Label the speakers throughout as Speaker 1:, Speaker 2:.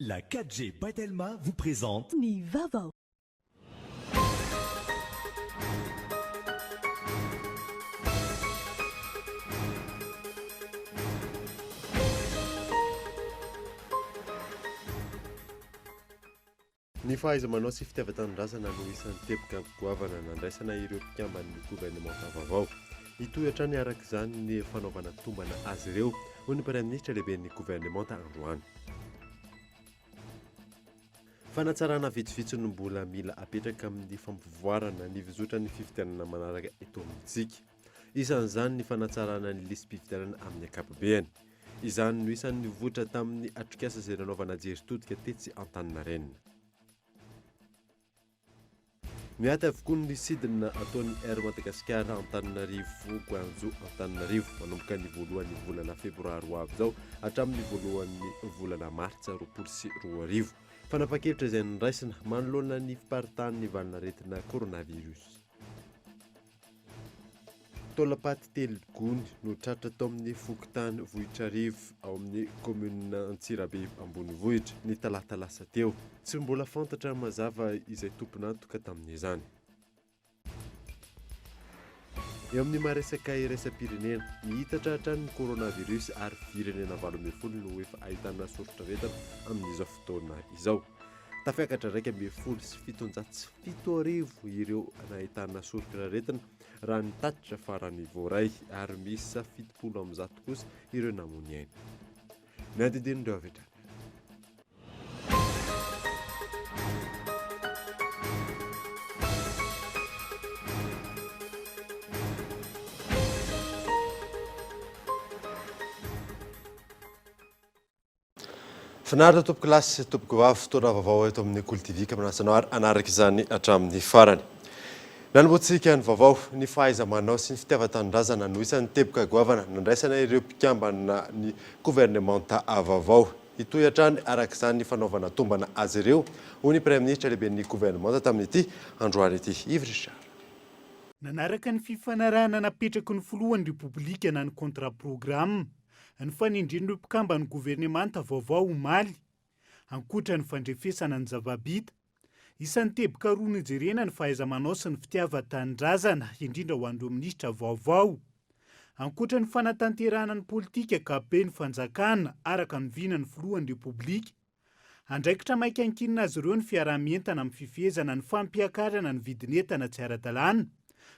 Speaker 1: La 4G Batelma vous présente
Speaker 2: Ni Vava.
Speaker 3: Ny fahaiza-manao sy fitiavan-tanindrazana no isan'ny teboka goavana nandraisana ireo mpikamban'ny gouvernemanta vaovao. Hitohatra ny araka izany ny fanaovana tombana azy ireo ho ny praiministra lehiben'ny gouvernemanta androany. Fanatsarana vitsivitsy no mbola mila apetraka amin'ny fampivoarana ny vizotra ny fifidianana manaraka eto amintsika. Isan'izany ny fanatsarana ny lisam-pifidianana amin'ny ankapobeny. Izany no isan'ny votra tamin'ny atrikasa izay nanaovana jery-todika tetsy Antaninarenina. Miaty avokoa ny sidina ataon'ny Air Madagasikara Antananarivo Guangzhou Antananarivo manomboka ny voalohan'ny volana febroary ho avy izao hatramin'ny voalohan'ny volana martsa 2020. Fanapa-kevitra izay niraisina manoloana ny fiparitahan'ny valinaretina coronavirus. Taolapaty Telogony no tratra tao amin'ny Fokotany Vohitrarivo ao amin'ny komuna Antsirabe ambonivohitra ny talata lasa teo. Tsy mbola fantatra mazava izay tompon'antoka tamin'izany. Eo amin'ny maresaka iraisam-pirenena nihitatra hatrany coronavirus ary firenena 12 no efa ahitana soritraretana amin'izao fotoana izao. Tafiakatra 1,707 ireo nahitana soritraretana raha ny tatitra farany voaray ary misy 70 kosa ireo namony aina. Miadidinindreo avy hatrany. Finaritra tompoko lasy tompoko vavy fotoana vaovao eto amin'ny Koltivika manasanao ary anaraka izany hatramin'ny farany. Nanomboantsika ny vaovao ny fahaiza-manao sy ny fitiavan-tanindrazana no isan'ny teboka goavana nandraisana ireo mpikambana ny gouvernemanta vaovao. Hitohy hatrany araka izany ny fanaovana tombana azy ireo ho ny praiministra lehiben'ny gouvernemanta tamin'ity androany ity. Yves Richard.
Speaker 4: Nanaraka ny fifanarahana napetraky ny filohan'ny repoblika na ny kontra-programa ny fanindrin'ireo mpikambana gouvernemanta vaovao omaly ankoatra ny fandrefesana ny zava-bita. Isan'ny teboka roa nijerena ny fahaiza-manao sy ny fitiavan-tanindrazana indrindra ho an'ireo minisitra vaovao. Ankoatra ny fanatanterahana ny politika kabe ny fanjakana araka ny vinany filohan'ny repoblika. Andraikitra maika ankinina azy ireo ny fiarah-mientana amin'ny fifehezana ny fampiakarana ny vidin'entana tsy ara-dalàna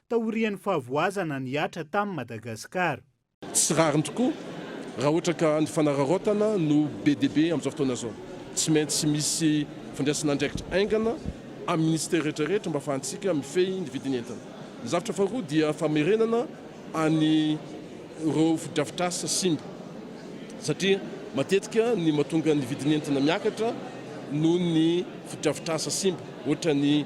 Speaker 4: taorian'ny fahavoazana ny atra tamin'ny Madagasikara.
Speaker 5: Tsy rariny tokoa raha ohatra ka ny fanararaotana no be dia be amin'izao fotoana izao. Tsy maintsy misy fandraisana andraikitra aingana amin'ny ministera rehetrarehetra mba ahafahantsika mifehy ny vidin'entana. Ny zavatra faharoa dia famerenana any ireo fodrafitrasa simba. Satria matetika ny mahatonga ny vidin'entana miakatra noho ny fodrafitrasa simba. Ohatra ny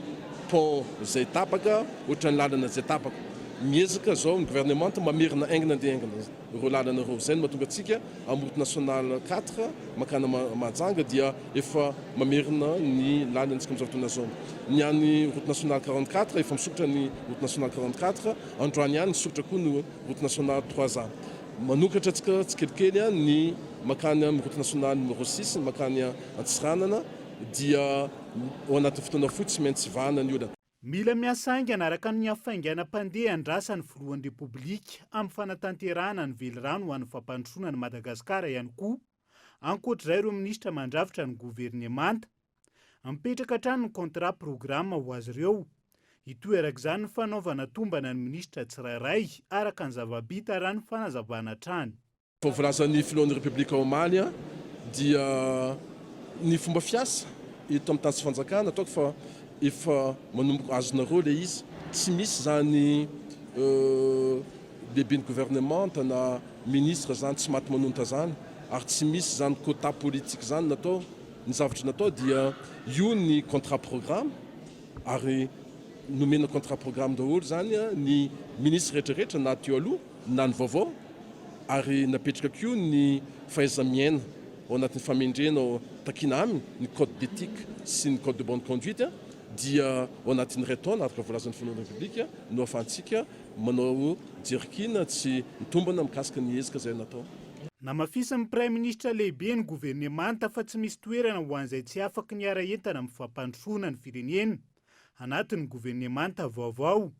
Speaker 5: pont izay tapaka, ohatra ny lalana izay tapaka. Miezaka zao ny gouvernemanta mamerina aingana dia aingana ireo lalana ireo. Izay no mahatonga antsika amin'ny route nationale 4 makana Mahajanga dia efa mamerina ny lalana antsika amin'izao fotoana izao. Ny any route nationale 44 efa misotra ny route nationale 44, androany ihany misotra koa ny route nationale 3A. Manokatra antsika tsikelikely ny makany amin'ny route nationale numéro 6 makany Antsiranana dia ao anatin'ny fotoana fotsy tsy maintsy vahana ny olana.
Speaker 4: Mila miasa aingana araka ny hafainganam-pandeha andrasan'ny filohan'ny repoblika amin'ny fanatanterahana ny velirano ho an'ny fampandrosoana ny Madagasikara ihany koa. Ankoatr'izay ireo minisitra mandravitra ny gouvernemanta. Mipetraka hatrany ny kontra-programa ho azy ireo. Hitoy araka izany ny fanaovana tombana ny minisitra tsirairay araka ny zava-bita raha ny fanazavana hatrany.
Speaker 5: Voalazan'ny filohan'ny repoblika omaly dia ny fomba fiasa eto amin'ny tany sy fanjakana ataoko fa efa manomboka azonareo le izy. Tsy misy zany lehiben'ny gouvernemanta na ministre zany tsy maty manonta zany ary tsy misy zany quota politique zany natao. Ny zavatra natao dia io ny contrat-programme ary nomena contrat-programme daholo zany ny ministre rehetrarehetra na teo aloha na ny vaovao ary napetraka kio ny fahaiza-miaina ao anatin'ny famendrena ao takina aminy ny code d'éthique sy ny code de bonne conduite dia ao anatin'ny ray taona araka voalazan'ny filohan'ny repoblika no ahafahantsika manao jerikina tsy mitombana mikasika ny ezaka izay natao.
Speaker 4: Namafisin'ny Prime Ministra lehibe ny governemanta fa tsy misy toerana ho an'izay tsy afaka ny ara-entana amin'ny fampandrosoana ny firenena anatin'ny governemanta vaovao.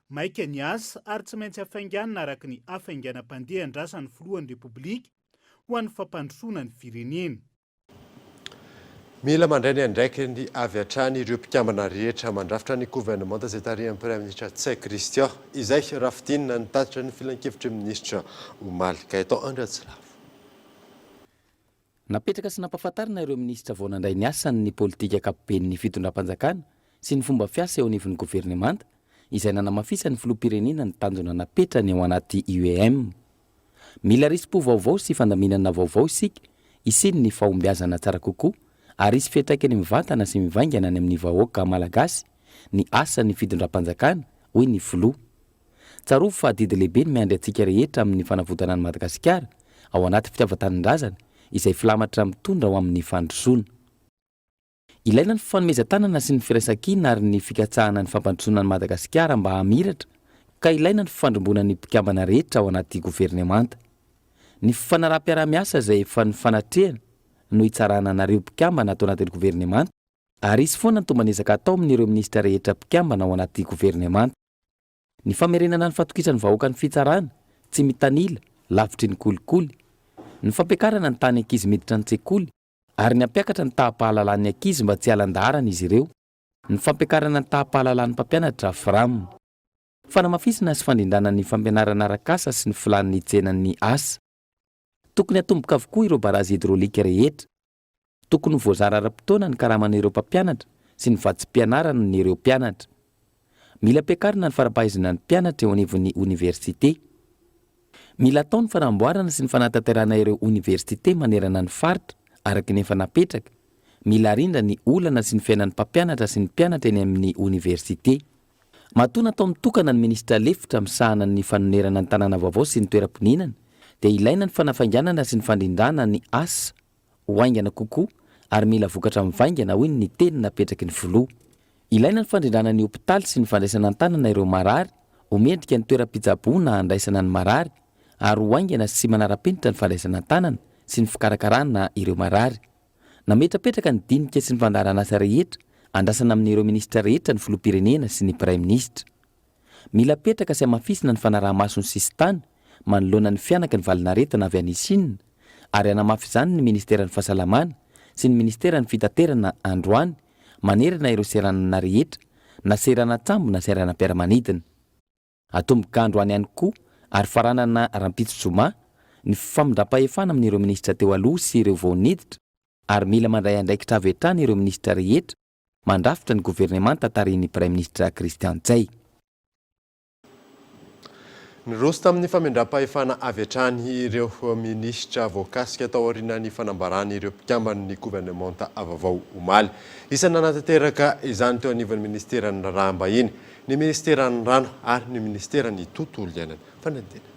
Speaker 4: Maika ny asa ary tsy maintsy hafainganina araka ny hafainganam-pandeha andrasan'ny filohan'ny repoblika ho an'ny fampandrosoana ny firenena.
Speaker 3: Mila mandray ny andraikiny avy hatrany ireo mpikambana rehetra mandrafitra ny gouvernemanta izay tarihan'ny Prime Ministra Tsay Christian izay rafidinina ny tatitra ny filan-kevitry ministra Omaly Kaitao Andratsilavo.
Speaker 2: Napetraka sy nampahafantarina ireo ministra vao nandray ny asany ny politika ankapobeny ny fitondram-panjakana sy ny fomba fiasa eo anivon'ny gouvernemanta izay nanamafisa ny filoham-pirenena ny tanjona napetrany ao anaty UEM. Mila risy-po vaovao sy fandaminana vaovao isika isiny ny fahombiazana tsara kokoa ary isy fiantraikany mivantana sy mivaingana ny amin'ny vahoaka malagasy ny asan'ny fitondram-panjakana hoy ny filoha. Tsarovy fa didy lehibe ny miandry antsika rehetra amin'ny fanavotana ny Madagasikara ao anaty fitiavan-tanindrazana izay filamatra mitondra ao amin'ny fandrosoana. Ilaina ny fifanomezan-tanana sy ny firaisan-kina ary ny fikatsahana ny fampandrosoana ny Madagasikara mba hamiratra ka ilaina ny fifandrombona ny mpikambana rehetra ao anaty governemanta. Ny fifanaraha-piarah-miasa izay efa ny fanatrehana no hitsarana anareo mpikambana atao anatin'ny governemanta ary isy foana ny tombanezaka atao amin'ireo ministra rehetra mpikambana ao anaty governemanta. Ny famerenana ny fatokisany vahoaka ny fitsarana tsy mitanila lavitry ny kolikoly, ny fampiakarana ny tany ankizy miditra ny tsekoly ary ny ampiakatra ny tahapahalalany ankizy mba tsy halandaharana izy ireo, ny fampiakarana ny tahapahalalany mpampianatra FRAM, fanamafisana sy fandrindrana ny fampianarana arak'asa sy ny filan'ny tsenan'ny asa. Tokony hatomboka avokoa ireo barazy hidrolika rehetra. Tokony voazara ara-potoana ny karaman'ireo mpampianatra sy ny vatsim-pianarana n'ireo mpianatra. Mila ampiakarana ny farapahaizana ny mpianatra eo anivon'ny université. Mila atao ny fanamboarana sy ny fanatanterana ireo université manerana ny faritra araka ny efa napetraka. Mila rindra ny olana sy ny fiainan'ny mpampianatra sy ny mpianatra eny amin'ny université. Matoa natao mitokana ny ministra lefitra misahana ny fanonerana ny tanàna vaovao sy ny toeram-poninana dia ilaina ny fanafainganana sy ny fandrindrana ny asa ho aingana kokoa ary mila vokatra mivaingana hoy ny teny napetraky ny filoha. Ilaina ny fandrindrana ny hopitaly sy ny fandraisana an-tanana ireo marary ho mendrika ny toeram-pitsaboana handraisana ny marary ary ho aingana sy manara-penitra ny fandraisana an-tanana sy ny fikarakarana ireo marary. Nametrapetraka ny dinika sy ny fandarana asa rehetra andrasana amin'ireo ministra rehetra ny filoham-pirenena sy ny Prime Ministra. Mila petraka sy hamafisina ny fanaraha-masony sistana manoloana ny fianaka ny valinaretana avy any Chine ary hanamafy izany ny ministeran'ny fahasalamana sy ny ministeran'ny fitaterana androany manerana ireo seranana rehetra na serana tsambo na serana mpiara-manidina. Atomboka androany ihany koa ary faranana Rampitso-Zoma ny famindram-pahefana amin'ireo ministra teo aloha sy ireo vao niditra ary mila mandray andraikitra avy hatrany ireo ministra rehetra mandrafitra ny governemanta tarihin'ny Prime Ministra Christian Tsay.
Speaker 3: Niroso tamin'ny famindram-pahefana avy hatrany ireo ministra voakasika tao aorian'ny fanambarana ireo mpikambana ny gouvernemanta vaovao Omaly. Isany nanatanteraka izany teo anivon'ny ministeran'ny raham-bahiny, ny ministeran'ny rano ary ny ministeran'ny tontolo iainana. Fanadina.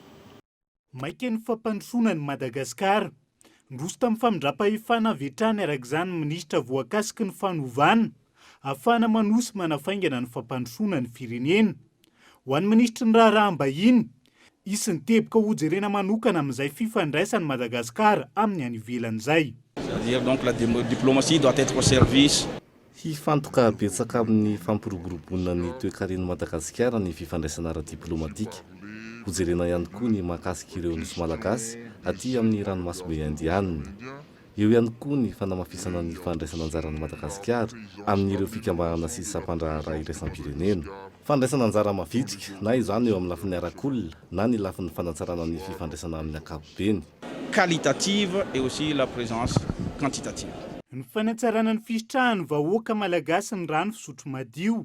Speaker 4: Maika ny fampandrosoana ny Madagasikara. Niroso tamin'ny famindram-pahefana avy hatrany arak'izany ministra voakasika ny fanovana ahafahana manosy manafaingana ny fampandrosoana ny firenena. Ho an'ny ministra ny raham-bahiny, isy ny teboka hojerena manokana amin'izay fifandraisany Madagasikara amin'ny any ivelan'izay.
Speaker 6: C'est-à-dire donc la diplomatie doit être au service.
Speaker 7: Hifantoka betsaka amin'ny fampiroboroboana ny toe-karen'i Madagasikara ny fifandraisana ara-diplomatika. Hojerena ihany koa ny mahakasika ireo nosy malagasy aty amin'ny ranomasimbe Indianina. Eo ihany koa ny fanamafisana ny fandraisana anjaran'i Madagasikara amin'ireo fikambanana sy sampandraharaha iraisam-pirenena. Fandraisana anjara mavitrika na izany eo amin'ny lafiny arak'olona na ny lafiny fanatsarana ny fifandraisana amin'ny ankapobeny.
Speaker 6: Qualitative et aussi la présence quantitative.
Speaker 4: Ny fanatsarana ny fisitrahany vahoaka malagasy ny rano fisotro madio.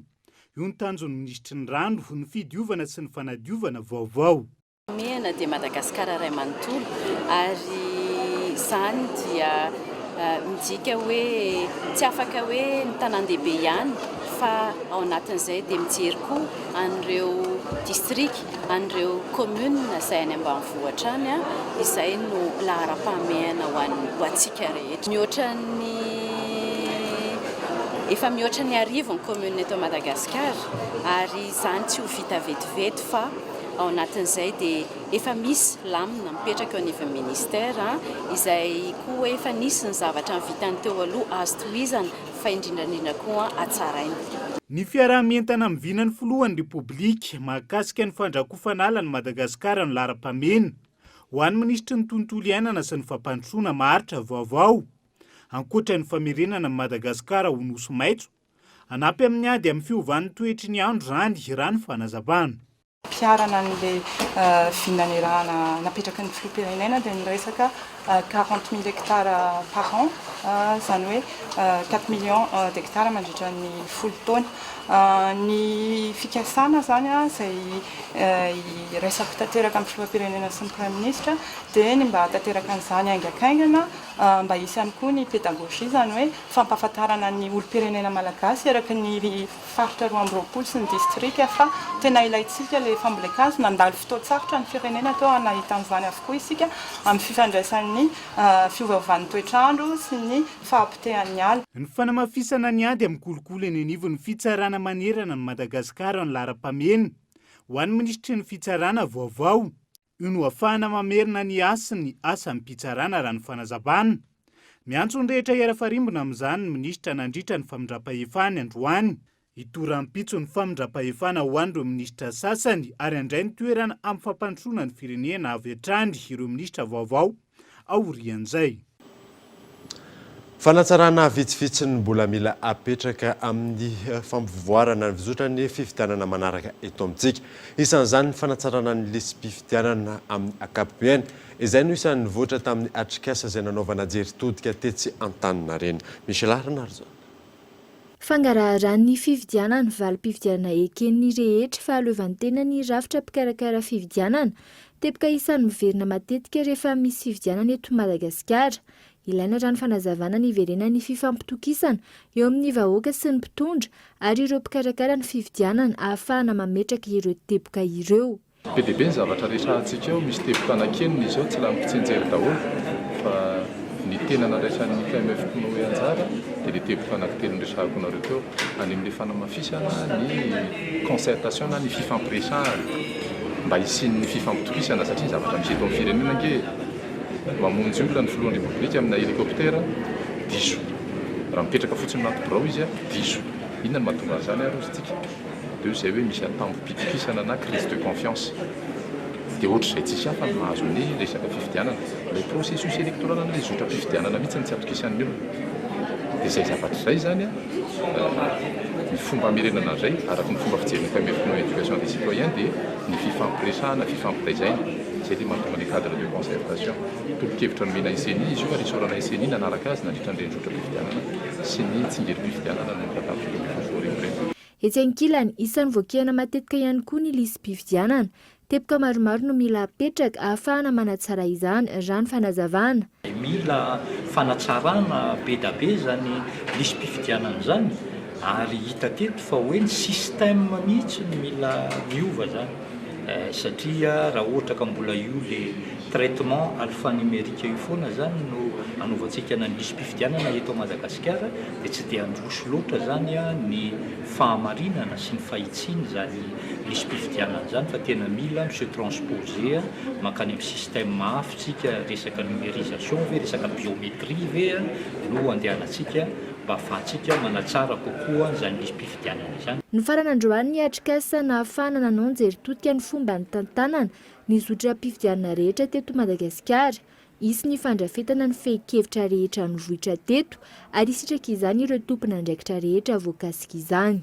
Speaker 4: Io ny tanjon'ny ministra ny rano ny fidiovana sy ny fanadiovana vaovao.
Speaker 8: Mena dia Madagasikara iray manontolo ary izany dia midika hoe tsy afaka hoe ny tanan-dehibe ihany fa ao anatin'izay dia mijery koa an'ireo distrika, an'ireo commune izay any ambanivohitra any izay no lahara-pahamehana ho antsika rehetra. Efa mihoatra ny arivo ny commune eto Madagasikara ary izany tsy ho vita vetivety fa ao anatin'izay dia efa misy lamina mipetraka eo an'efa ministera izay koa efa nisy ny zavatra nyvitany teo aloha azo tohizana fa indrindrandrindra koa atsaraina.
Speaker 4: Ny fiarah-mientana mivinan'ny filohan'ny repoblika mahakasika ny fandrakofan'ala ny Madagasikara no lara-pamena ho an'ny ministry ny tontolo iainana sy ny fampandrosoana maharitra vaovao. Ankoatra ny famerenana ny Madagasikara ho nosy maitso, anampy amin'ny ady amin'ny fiovan'ny toetry ny andro zany raha ny fanazavana.
Speaker 9: Piarana an'ilay finanerana napetraka ny filoham-pirenena dia niresaka 40 000 hectares par an, izany hoe 4 millions d'hectares mandritra ny 10 taona. Ny fikasana zany izay resako tanteraka amin'ny filoham-pirenena sy ny prime ministre dia ny mba tanteraka an'izany aingakaingana mba hisy ihany koa ny pédagogie, izany hoe fampahafantarana ny olom-pirenena malagasy eraky ny faritra 12 sy ny distrika fa tena ilaitsika ilay fambolekasy nandalo fotoan-tsarotra ny firenena teo anahitan'izany avokoa isika amin'ny fifandraisan'ny fiovaovan'ny toetrandro sy ny fahampitehan'ny ala.
Speaker 4: Ny fanamafisana ny ady amin'ny kolokolo eny anivon'ny fitsarana manerana ny Madagasikara ny lara-pamena ho an'ny ministry ny fitsarana vaovao. Io no ahafahana mamerina ny asan'ny mpitsarana raha ny fanazavana. Miantso ny rehetra hiara-farimbona amin'izany ny ministra nandritra ny famindram-pahefana androany. Hitoram-pitso ny famindram-pahefana ho an'ireo ministra sasany ary handray ny toerana amin'ny fampandrosoana ny firenena avy hatrany ireo ministra vaovao aorian'izay.
Speaker 3: Fanatsarana vitsivitsy ny mbola mila apetraka amin'ny fampivoarana ny vizotrany fifidianana manaraka eto amintsika. Isan'izany ny fanatsarana ny lisam-pifidianana amin'ny ankapobeny izay no isan'ny nivoatra tamin'ny atrikasa izay nanaovana jeritodika tetsy Antaninarenina. Michel Arnardo.
Speaker 10: Fangarahan'ny fifidianana valim-pifidianana eken'ny rehetra fahalovan'ny tena ny rafitra mpikarakara fifidianana tepika isan'ny miverina matetika rehefa misy fifidianana eto Madagasikara. Ilaina raha ny fanazavana ny iverenana ny fifampitokisana eo amin'ny vahoaka sy ny mpitondra ary ireo mpikarakara ny fifidianana ahafahana mametraka ireo teboka ireo.
Speaker 11: PDB ny zavatra rehetrahantsika eo misy teboka anakenina izy eo tsy lany mpitsenjery daholo fa ny tena nandraisan'ny PMF Konoe anjara dia ny teboka anankitelo nresahako nareo teo any amin'ilay fanamafisana ny concertation na ny fifampiresahana mba hisian'ny fifampitokisana satria zavatra misy eto amin'ny firenena nge mamonjy olona ny filohan'ny repoblika amina hélicoptère diso raha mipetraka fotsiny anaty birao izy diso inona ny mahatonga an'izany arozitsika dia izay hoe misy atambo-pitokisana na crise de confiance dia ohatr'izay tsisy hafa ny mahazo ny resaka fifidianana ilay processus électoral an'ilay zotra-pifidianana mihitsy ny tsy atokisan'ny olona dia izay zavatra izay zany ny fomba hamerenana izay araka ny fomba fijeriny PMF éducation des citoyens dia ny fifampiresahana fifampitaizaina izay dia mahatonga ny cadre de concertation tolo-kevitra ny mena ICNI izy io ary isorana ICNI nanaraka azy nandritra ny renizotra-pifidianana sy ny tsingery-pifidianana ny vatapy
Speaker 10: Etsy ankilany isan'ny voakehana matetika ihany koa ny lisam-pifidianana. Teboka maromaro no mila apetraka ahafahana manatsara izany raha ny fanazavana.
Speaker 12: Mila fanatsarana be da be zany lisam-pifidianana zany ary hita teto fa hoe ny système mihitsy no mila miova zany satria raha ohatra ka mbola io le traitement alphanumérique io foana zany no anovantsika ny lisam-pifidianana eto Madagasikara dia tsy dia androso loatra zany ny fahamarinana sy ny fahitsiana zany lisam-pifidianana zany fa tena mila se transposer mankany amin'ny système mafitsika resaka numérisation ve resaka biométrie ve no andehanantsika mba ahafahantsika manatsara kokoa zany lisam-pifidianana zany.
Speaker 10: Ny farana androany ny atrikasa na ahafahana nanao jeritodika ny fomba ny tantanana ny zotra-pifidianana rehetra teto Madagasikara. Isy ny fandrafetana ny fehi-kevitra rehetra ny vohitra teto ary sitraka izany ireo tompon'andraikitra rehetra voakasika izany.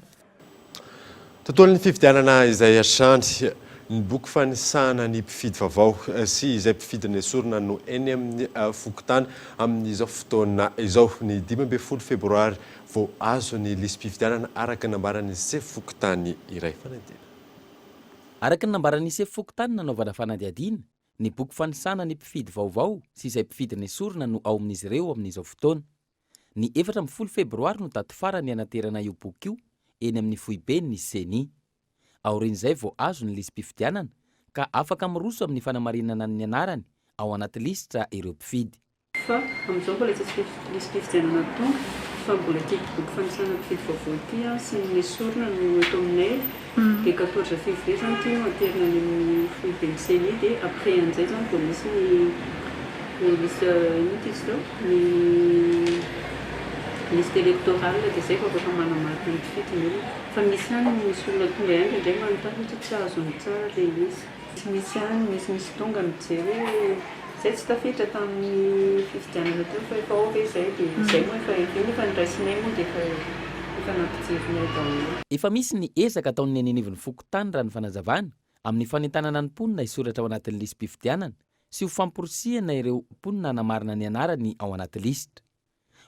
Speaker 3: Tontolon'ny fifidianana izay atrany ny boky fanisahana ny mpifidy vaovao sy izay mpifidina esorina no eny amin'ny fokotany amin'izao fotoana izao ny 12 febroary vao azo ny lisam-pifidianana araka nambarany se fokotany iray fanadina.
Speaker 2: Araka nambarany se fokotany nanaovana fanadihadiana ny boky fanisahana ny mpifidy vaovao sy izay mpifidina esorina no ao amin'izy ireo amin'izao fotoana. Ny 14 febroary no daty farany anaterana io boky io eny amin'ny foibeny ny CENI. Aorian'izay vao azo ny lisam-pifidianana ka afaka miroso amin'ny fanamarinana ny anarany ao anaty lisitra ireo mpifidy.
Speaker 13: Fa amin'izao mbola tsy lisam-pifidianana tonga fa mbola tiako boky fanisana mpifidy vaovao ty sy ny sorona no eto aminay dia 14 février zany ty no aterina ny amin'ny fruit de lycée dia après an'izay zany vao misy ny liste inty izy tao ny liste électorale dia zay fa efa manamarika ny mpifidy ny olona fa misy any misy olona tonga ihany indray manontany ohatra tsy azony tsara ilay izy misy any misy tonga mijery hoe zay tsy tafiditra tamin'ny fifidianana teo fa efa ao ve zay dia zay moa efa iny efa niraisinay moa dia efa nampijerinay daholo.
Speaker 2: Efa misy ny ezaka ataon'ny anenivon'ny fokotany raha ny fanazavana amin'ny fanentanana ny mponina isoratra ao anatin'ny lisy mpifidianana sy ho famporosiana ireo mponina hanamarina ny anarany ao anaty lisitra.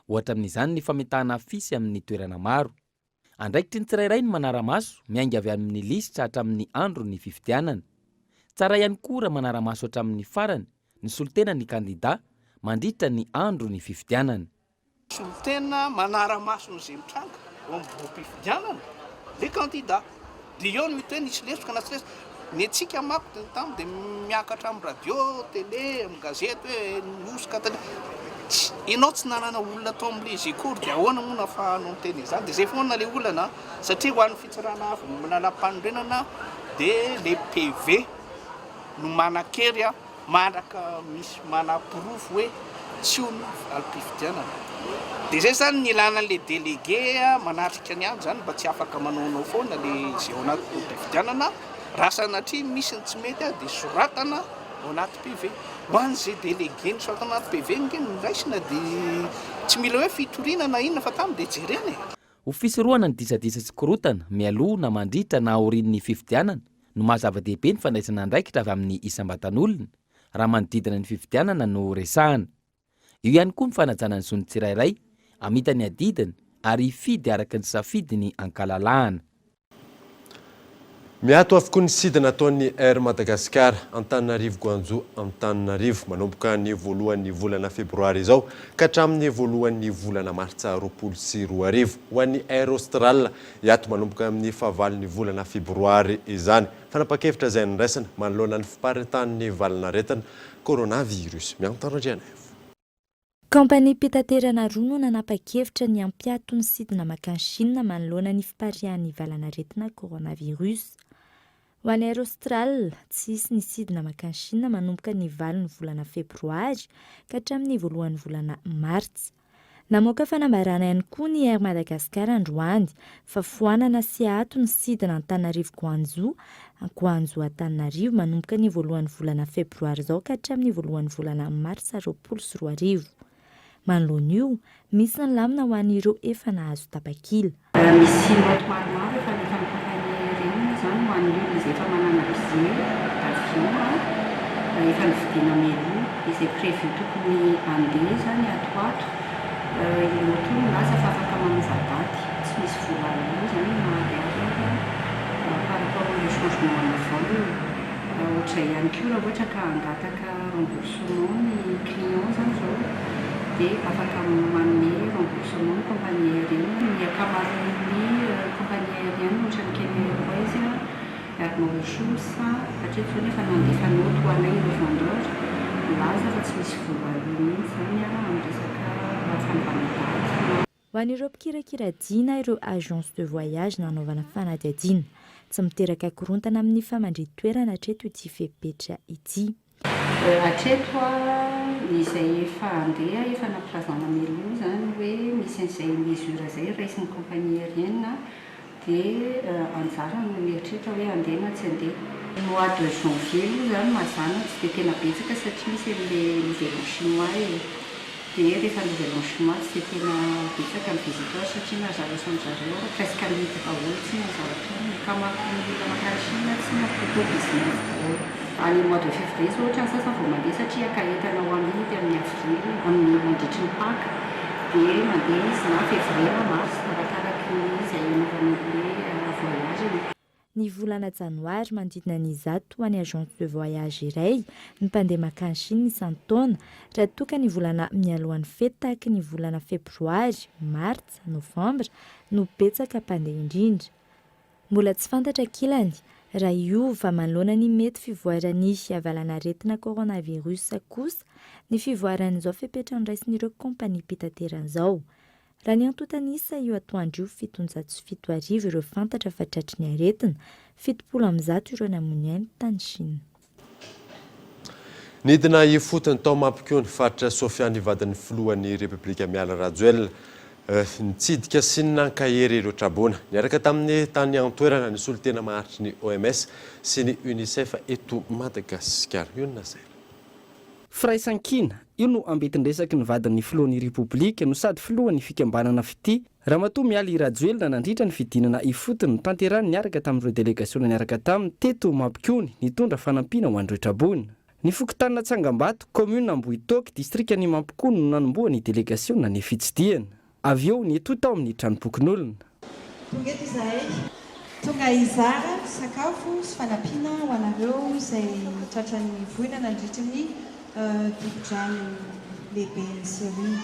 Speaker 2: Ohatra amin'izany ny fametahana afisy amin'ny toerana maro. Andraikitry ny tsirairay ny manara-maso miainga avy amin'ny lisitra hatramin'ny andro ny fifidianana. Tsara ihany koa raha manara-maso hatramin'ny farany ny solotena ny kandida mandritra ny andro ny fifidianana.
Speaker 14: Solotena manara-maso ny zay mitranga eo amin'ny mpifidianana le kandida dia eo no hoe nisy lesoka na tsy lesoka ny antsika mako tamy dia miakatra amin'ny radio télé amin'ny gazety hoe nosoka tele ianao tsy nanana olona atao amin'ilay zécour dia ahoana moa nafahanao miteny izany dia zay foana le olana satria ho an'ny fitsarana avy nalampanorenana dia le PV no manakery mandraka misy manapirofo hoe tsy ono almpifidianana dia zay zany ny ilana le délégué manatrika ny andro zany mba tsy afaka manaonao foana le zay ao anaty mpifidianana raha sanatria misy ny tsy mety dia soratana ao anaty PV ho an'izay délégué ny soratana anaty PV nge niraisina dia tsy mila hoe fitorinana inona fa tamy dia jereny.
Speaker 2: Ho fisorohana ny disadisa sy korotana mialoha na mandritra na aorian'ny fifidianana no mahazava-dehibe ny fandraisana andraikitra avy amin'ny isam-batan'olona raha manodidina ny fifidianana no resahana. Io ihany koa ny fanajana ny zony tsirairay amita ny adidiny ary hifidy araka ny safidiny ankalalahana.
Speaker 3: Miato avokoa ny sidina ataon'ny Air Madagascar Antananarivo Guanzo Antananarivo manomboka ny voalohan'ny volana febroary izao ka hatramin'ny voalohan'ny volana martsa 2024 ho an'ny Air Austral hiato manomboka amin'ny fahavalon'ny volana febroary izany. Fanapa-kevitra izay niraisana manoloana ny fiparitany valanaretana coronavirus. Miantarandriana.
Speaker 10: Kampani pitaterana roa no nanapa-kevitra ny ampiato ny sidina makany Chine manoloana ny fiparihan'ny valanaretina coronavirus. Ho an'ny Air Austral, tsisy ny sidina makany Chine manomboka ny valon'ny volana febroary ka hatramin'ny voalohan'ny volana martsa. Namoaka fanambarana ihany koa ny Air Madagascar androany fa foanana sy ato ny sidina Antananarivo Guanzo Antananarivo manomboka ny voalohan'ny volana febroary zao ka hatramin'ny voalohan'ny volana martsa 2024. Manoloana io, misy ny lamina ho an'ireo efa nahazo tapakila.
Speaker 13: Misy loto maromaro efa ny kampania reny zany ho an'io izay efa manana bizie d'avion efa nividiana melo izay prévu tokony andeha zany atoato. Io loto io lasa fa afaka manova daty tsy misy vola zany mariage par rapport au changement de vol. Ohatra ihany koa raha ohatra ka hangataka remboursement ny client zany zao dia afaka manome remboursement compagnie aérienne. Ny ankamaroan'ny compagnie aérienne ohatra ny Kenya Airways, Air Mauritius satria toy nefa nandefanao ho anay ireo vendeur laza fa tsy misy vola mihitsy zany amin'ny resaka fanovanadaty.
Speaker 10: Ho an'ireo mpikirakira diana ireo agence de voyage nanaovana fanadihadiana tsy miteraka korontana amin'ny famandrin-toerana hatreto ity fepetra ity.
Speaker 13: Hatreto izay efa andeha efa nampilazana melo zany hoe misy an'izay mesure zay raisin'ny compagnie aérienne dia anjara no mieritreritra hoe andeha na tsy andeha. Mois de janvier zany mazana tsy dia tena betsaka satria misy le nouvel chinois dia rehefa nouvel chinois tsy dia tena betsaka ny visiteur satria nazarasan'ny zareo presque mity daholo tsy nazaratra kamaroan'ny olona makany Chine tsy mampitoto business daholo. Any mois de février zao ohatra ny sasany vao mandeha satria akaentana ho amidy amin'ny avril amin'ny mandritry ny Pâques dia mandeha izy na février na mars arakaraky izay anaovan'ilay voyage.
Speaker 10: Ny volana janoary manodidina ny 100 ho an'ny agence de voyage iray ny mpandeha makany Chine isan-taona raha toka ny volana mialohan'ny fety tahaka ny volana febroary, martsa, novambra no betsaka mpandeha indrindra. Mbola tsy fantatra kilany raha io va manoloana ny mety fivoarany valanaretina coronavirus kosa ny fivoaran'izao fepetra niraisin'ireo kompania pitateran'izao. raha ny antotanisa io atoandro io 707 ireo fantatra fa tratry ny aretina 710 ireo namono any tany Chine.
Speaker 3: Nidina ifotony tao mampikony faritra Sofia ny vadin'ny filohan'ny Repoblika Miala Rajoelina nitsidika sy nankahery ireo trabona niaraka tamin'ny tany antoerana ny solotena maharitry ny OMS sy ny UNICEF eto Madagasikara. Io zay.
Speaker 15: Firaisankina io no ambetindresaky ny vadin'ny filohan'ny Repoblika no sady filohan'ny fikambanana fity Ramatoa Miala Rajoelina nandritra ny fidinana ifotony ny tanterany niaraka tamin'ireo delegaciona niaraka taminy teto mampikony nitondra fanampiana ho an'ireo trabona. Ny fokotanina Tsangambato, commune Ambohitoky, distrika ny Mampikony no nanomboa ny delegaciona ny fitsidiana. Avy eo ny tao amin'ny tranom-pokon'olona.
Speaker 16: Tonga eto izahay, tonga izara sakafo sy fanampiana ho anareo izay tratran'ny voina nandritra ny tokodrano lehibe ny Syria.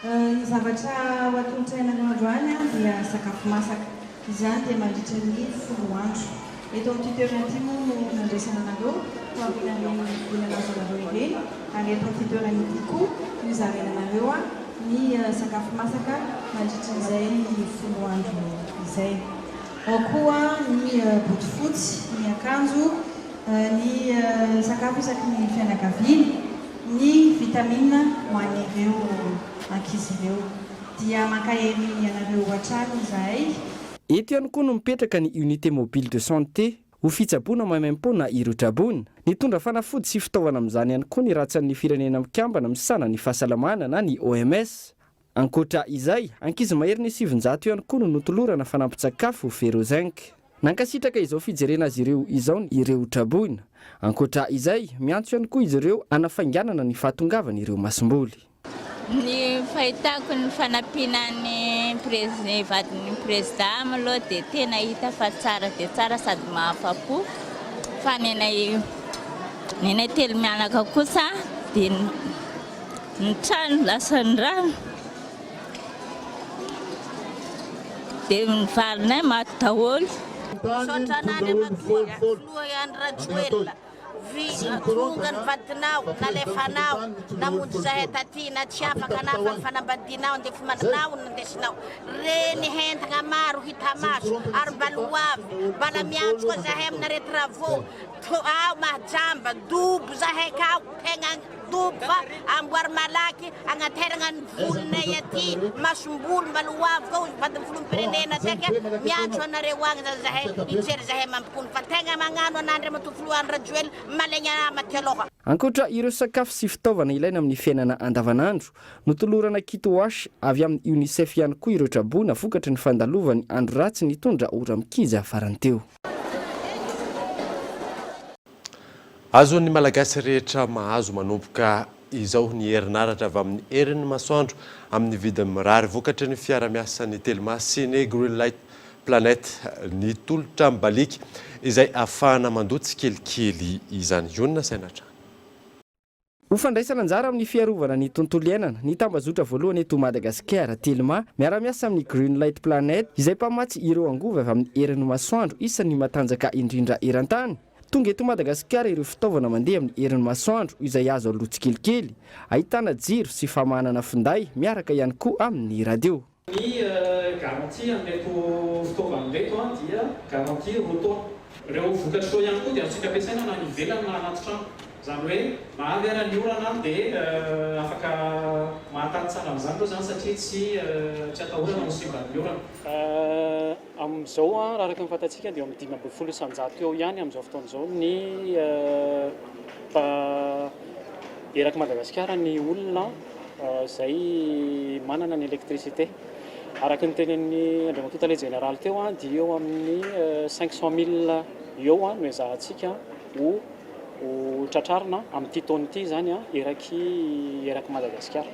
Speaker 16: Ny zavatra ho atolotrainareo androany dia sakafo masaka. Izany dia mandritra ny 10 andro. Eto amin'ny toerana no nandraisana anareo toaminareo voinanazonareo ireny ary eto amin'ny toerana ity koa no zarainanareo ny sakafo masaka mandritran'izay ny 10 andro izay. Ao koa ny bodofotsy, ny akanjo, ny sakafo isaky ny fianakaviana, ny vitamina ho an'ireo ankizy ireo. Dia mankahery anareo hatrany izahay.
Speaker 15: Eto ihany koa no mipetraka ny unité mobile de santé ho fitsaboana maimaim-pona ireo trabona. Nitondra fanafody sy fitaovana amin'izany ihany koa ny ratsan'ny firenena mikambana misana ny fahasalamana na ny OMS. Ankoatra izay, ankizy mahery ny 700 ihany koa no notolorana fanampin-tsakafo Ferozenk. Nankasitraka izao fijerena azy ireo izao ireo trabona. Ankoatra izay, miantso ihany koa izy ireo anafainganana ny fahatongavana ireo masom-boly.
Speaker 17: Ny fahitako ny fanampianan'ny vadin'ny président aloha dia tena hita fa tsara dia tsara sady mahafa-po. Fa nenay telo mianaka kosa dia ny trano lasa ny rano. Dia ny valinay maty daholo.
Speaker 18: Sotranany amatoa filohan'ny Rajoelina. Tonga ny vadinao, nalefanao, namonjy zahay taty na tsy afaka nafa ny fanambadianao, ndefa mananao nandesinao. Reny hentagna maro hita maso, ary baloavy, bala miantso koa zahay aminarety ravô. Ao mahajamba, dobo zahay kao, tegna dobo fa amboary malaky, agnateragna ny volonay aty, masombolo baloavy koa, vadin'ny filoham-pirenena teka, miantso anareo agny zahay, hijery zahay mampikony. Fa tegna magnano anandry amatoa filohan'ny Rajoelina,
Speaker 15: Ankoatra ireo sakafo sy fitaovana ilaina amin'ny fiainana andavanandro, notolorana kitoash avy amin'ny UNICEF ihany koa ireo trabona vokatry ny fandalovany andro ratsy nitondra ora mikiza faranteo.
Speaker 3: Azon'ny malagasy rehetra mahazo manomboka izao ny herinaratra avy amin'ny herin'ny masoandro amin'ny vidiny mirary vokatry ny fiara-miasa ny Telma sy ny Green Light Planet ny tolotra mibaliky izay afahana mandotsy kelikely izany. Jonina Sainatra.
Speaker 15: Ho fandraisana anjara amin'ny fiarovana ny tontolo iainana, ny tambazotra voalohany eto Madagasikara Telma miara-miasa amin'ny Green Light Planet izay mpamatsy ireo angova avy amin'ny herin'ny masoandro isan'ny matanjaka indrindra eran-tany. Tonga eto Madagasikara ireo fitaovana mandeha amin'ny herin'ny masoandro izay azo alotsy kelikely, ahitana jiro sy famanana finday miaraka ihany koa amin'ny radio.
Speaker 19: Ny garantie amin'reto fitaovana reto dia garantie rotaona. Ireo vokatra ihany koa dia afaka ampiasaina na ivelany na anaty trano. Izany hoe mahavy ara ny orana dia afaka mahatany tsara amin'izany ireo zany satria tsy atahorana ny simban'ny orana. Amin'izao raha araka ny fantatsika dia amin'ny 500 isan-jato eo ihany amin'izao fotoan'izao ny eraky Madagasikara ny olona izay manana ny électricité. Araka ny tenen'ny Andriamatoa Général teo dia eo amin'ny 500 000 eo no ezahantsika ho tratrarina amin'ity taona ity zany eraky Madagasikara.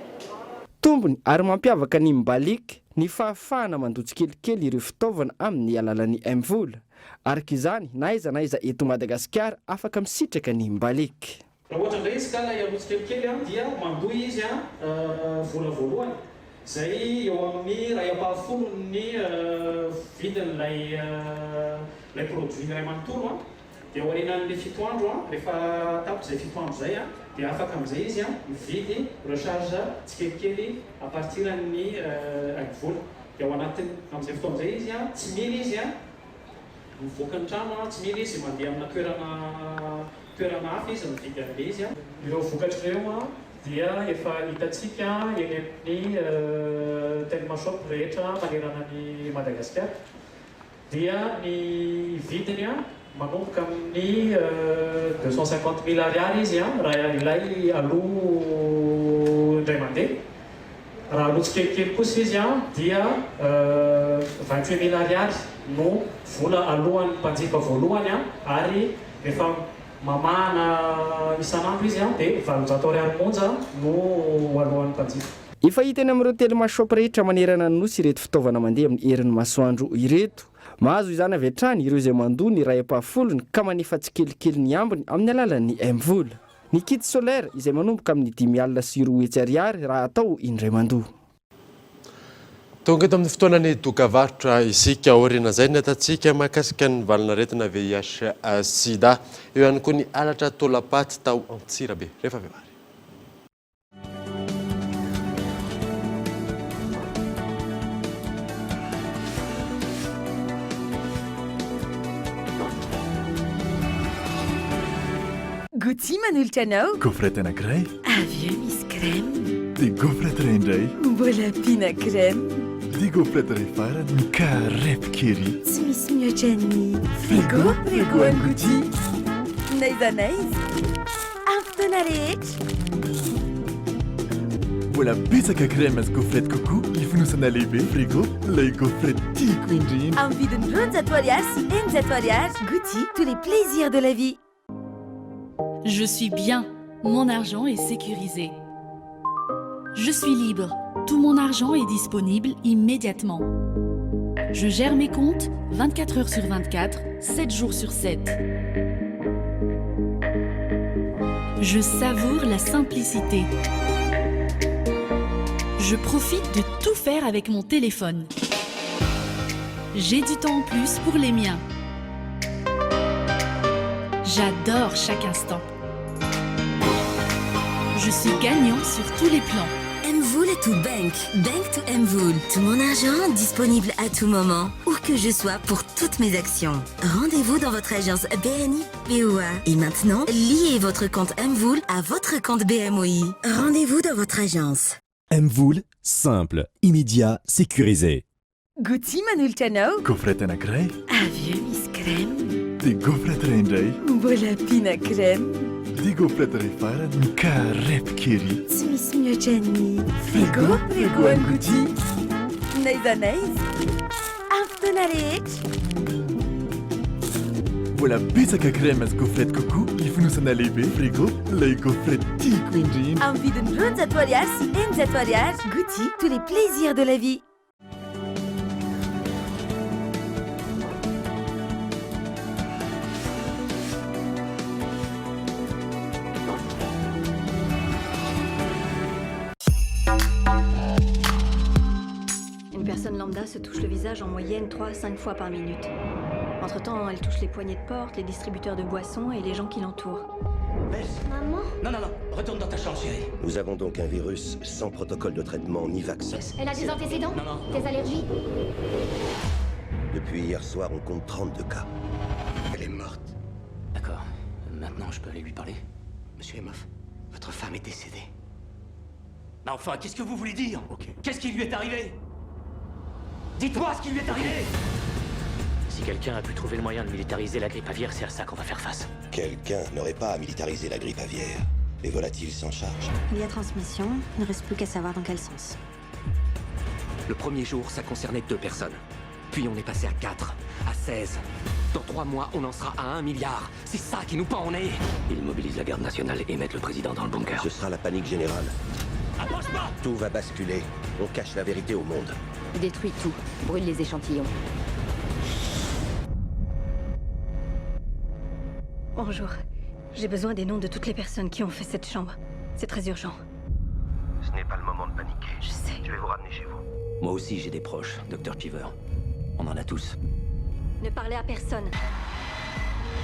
Speaker 15: Tombony ary mampiavaka ny mibaliky ny fahafahana mandotsy kelikely ireo fitaovana amin'ny alalan'ny M-vola. Araka izany na aiza eto Madagasikara afaka misitraka ny mibaliky.
Speaker 19: Raha ohatra indray izy ka ilay alotsy kelikely dia mandoy izy vola voalohany izay eo amin'ny ray apahafolo ny vidin'ilay produit iray manontolo dia aorianan'ilay 7 andro rehefa tapitra izay 7 andro izay dia afaka amin'izay izy a mividy recharge tsikelikely à partir amin'ny agvola dia ao anatiny amin'izay fotoana izay izy a tsy mily izy a mivoaka ny trano a tsy mily izy mandeha amina toerana hafa izy mividy an'ilay izy a ireo vokatra ireo a dia efa hitatsika eny amin'ny Telmashop rehetra manerana ny Madagasikara dia ny vidiny a manomboka amin'ny 250 000 ariary izy a raha ilay aloha indray mandeha raha aloha tsikelikely kosa izy a dia 28 000 ariary no vola alohan'ny mpanjifa voalohany a ary rehefa mamana isan'andro izy a dia 700 ariary monja no alohan'ny mpanjifa.
Speaker 15: Efa hita eny amin'ireo Telmashop rehetra manerana ny nosy ireto fitaovana mandeha amin'ny herin'ny masoandro ireto. Mahazo izany avy hatrany ireo izay mandoa ny ray ampahafolony ka manefa tsikelikely ny ambiny amin'ny alalan'ny M-vola. Ny kit solaire izay manomboka amin'ny 5 sy 4 hetsy ariary raha atao indray mandoa.
Speaker 3: Tonga eto amin'ny fotoanany dokavarotra isika aoriana izay ny atatsika mahakasika ny valanaretina VIH/SIDA eo ihany koa ny halatra taolapaty tao Antsirabe rehefa avy vary.
Speaker 20: Gouty manolotra anao?
Speaker 1: Gaufrette anankiray.
Speaker 20: Avy eo misy crème.
Speaker 1: Dia gaufrette iray indray.
Speaker 20: Mbola ampiana crème.
Speaker 1: Dia gaufrette iray farany mikarepy kely.
Speaker 20: Tsy misy mihoatra ny frigo any Gouty. Naiza naiza. Amin'ny fotoana rehetra.
Speaker 1: Mbola betsaka crème azy gaufrette coco hifonosana lehibe frigo ilay gaufrette tiako indrindra.
Speaker 20: Amin'ny vidiny 20 ariary sy 20 ariary. Gouty, tous les plaisirs de la vie.
Speaker 21: Je suis bien, mon argent est sécurisé. Je suis libre, tout mon argent est disponible immédiatement. Je gère mes comptes 24 heures sur 24, 7 jours sur 7. Je savoure la simplicité. Je profite de tout faire avec mon téléphone. J'ai du temps en plus pour les miens. J'adore chaque instant. Je suis gagnant sur tous les plans.
Speaker 22: Mvoul est tout bank. Bank to Mvoul. Tout mon argent disponible à tout moment, où que je sois pour toutes mes actions. Rendez-vous dans votre agence BNI BOA. Et maintenant, liez votre compte Mvoul à votre compte BMOI. Rendez-vous dans votre agence.
Speaker 1: Mvoul, simple, immédiat, sécurisé.
Speaker 20: Gouty manolotra anao?
Speaker 1: Gaufrette anankiray.
Speaker 20: Avy eo misy crème.
Speaker 1: Dia gaufrette iray indray.
Speaker 20: Mbola ampiana crème.
Speaker 1: Dia gaufrette iray farany mikarepy kely.
Speaker 20: Tsy misy mihoatra ny frigo any Gouty. Naiza naiza. Amin'ny fotoana rehetra.
Speaker 1: Mbola betsaka crème azy gaufrette coco hifonosana lehibe frigo ilay gaufrette tiako indrindra.
Speaker 20: Amin'ny vidiny 20 ariary sy 20 ariary. Gouty, tous les plaisirs de la vie.
Speaker 23: Une personne lambda se touche le visage en moyenne 3 à 5 fois par minute. Entre-temps, elle touche les poignées de porte, les distributeurs de boissons et les gens qui l'entourent.
Speaker 24: Maman ? Non, retourne dans ta chambre, chérie. Nous avons donc un virus sans protocole de traitement ni vaccin.
Speaker 25: Elle a des antécédents ? Des allergies ?
Speaker 24: Depuis hier soir, on compte 32 cas. Elle est morte.
Speaker 26: D'accord. Maintenant, je peux aller lui parler ?
Speaker 24: Monsieur Emoff, votre femme est décédée.
Speaker 26: Mais enfin, qu'est-ce que vous voulez dire ? Qu'est-ce qui lui est arrivé ? Dites-moi ce qui lui est arrivé !
Speaker 27: Si quelqu'un a pu trouver le moyen de militariser la grippe aviaire, c'est à ça qu'on va faire face.
Speaker 24: Quelqu'un n'aurait pas à militariser la grippe aviaire. Les volatiles s'en chargent.
Speaker 23: Il y a transmission, il ne reste plus qu'à savoir dans quel sens.
Speaker 26: Le premier jour, ça concernait 2 personnes. Puis on est passé à 4, à 16. Dans 3 mois, on en sera à 1 milliard. C'est ça qui nous pend au nez.
Speaker 27: Ils mobilisent la garde nationale et mettent le président dans le bunker.
Speaker 24: Ce sera la panique générale.
Speaker 26: Approche pas !
Speaker 24: Tout va basculer. On cache la vérité au monde.
Speaker 25: Détruis tout. Brûle les échantillons.
Speaker 23: Bonjour. J'ai besoin des noms de toutes les personnes qui ont fait cette chambre. C'est très urgent.
Speaker 24: Ce n'est pas le moment de paniquer.
Speaker 23: Je sais.
Speaker 24: Je vais vous ramener chez vous.
Speaker 27: Moi aussi, j'ai des proches, Dr. Cheever. On en a tous.
Speaker 23: Ne parlez à personne.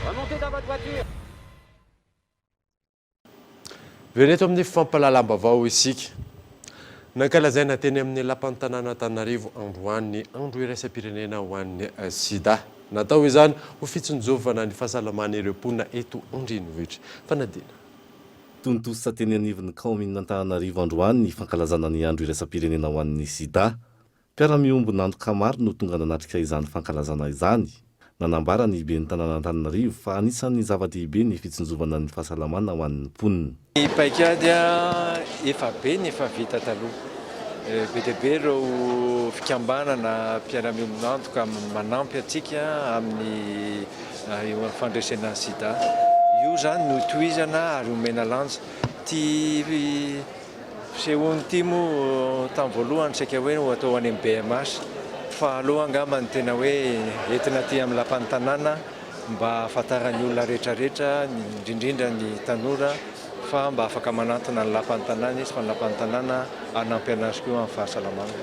Speaker 25: Remontez dans votre voiture.
Speaker 3: Veneto amin'ny fampalalambavao isika. Nankalazaina teny amin'ny lapantanana Antananarivo androany andro iraisam-pirenena ho an'ny sida. Natao izany ho fitsonjovana ny fahasalamana ireo mponina eto andrenivohitra. Fanadina.
Speaker 4: Tontosa teny anivon'ny kaominina Antananarivo androany ny fankalazana ny andro iraisam-pirenena ho an'ny sida. Mpiara-miombo Nando Kamaro no tonga nanatrika izany fankalazana izany. Nanambara ny ben'ny tanàna Antananarivo fa anisan'ny zava-dehibe ny fitsonjovana ny fahasalamana ho an'ny mponina.
Speaker 5: Ny paikady efa be ny efa vita taloha. Be dia be ireo fikambanana mpiara-miombo nantoka manampy atsika amin'ny fandresena sida. Io zany no tohizana ary omena lanja. Ty sehoany ty moa tamin'ny voalohany saika hoe ho atao any amin'ny BMS. Fa aloha angamba ny tena hoe entina ty amin'ny lapan'ny tanàna mba ahafantaran'ny olona rehetrarehetra indrindra ny tanora fa mba afaka manantona ny lapan'ny tanàna izy fa ny lapan'ny tanàna hanampy anazy koa amin'ny fahasalamana.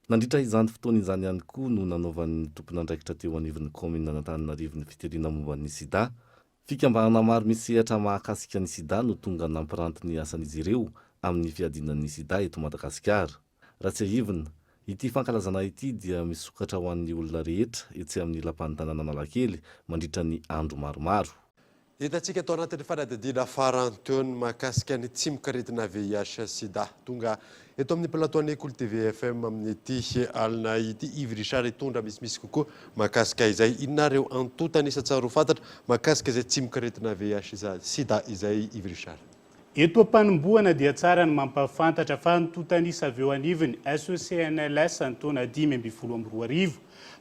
Speaker 4: Nandritra izany fotoana izany ihany koa no nanaovan'ny tompon'andraikitra teo anivon'ny kaominina Antananarivo ny fitiliana momban'ny sida. Fikambanana maro misehatra mahakasika ny sida no tonga nampiranty ny asan'izy ireo amin'ny fiadinan'ny sida eto Madagasikara. Raha tsy ahivina, ity fankalazana ity dia misokatra ho an'ny olona rehetra etsy amin'ny lapan'ny tanàna Analakely mandritra ny andro maromaro.
Speaker 3: Hitantsika tao anatin'ny fanadihadiana faranteony mahakasika ny tsy mikaretina VIH sida. Tonga eto amin'ny plateau-ny Écoute TV FM amin'ity alina ity Yves Richard itondra misimisy kokoa mahakasika izay. Inareo antotany isa-tsaro fantatra mahakasika izay tsy mikaretina VIH sida izay Yves Richard.
Speaker 6: Eto am-panombohana dia tsara ny mampafantatra fa notontanisa avy eo anivony SOCNLS ny taona 5-12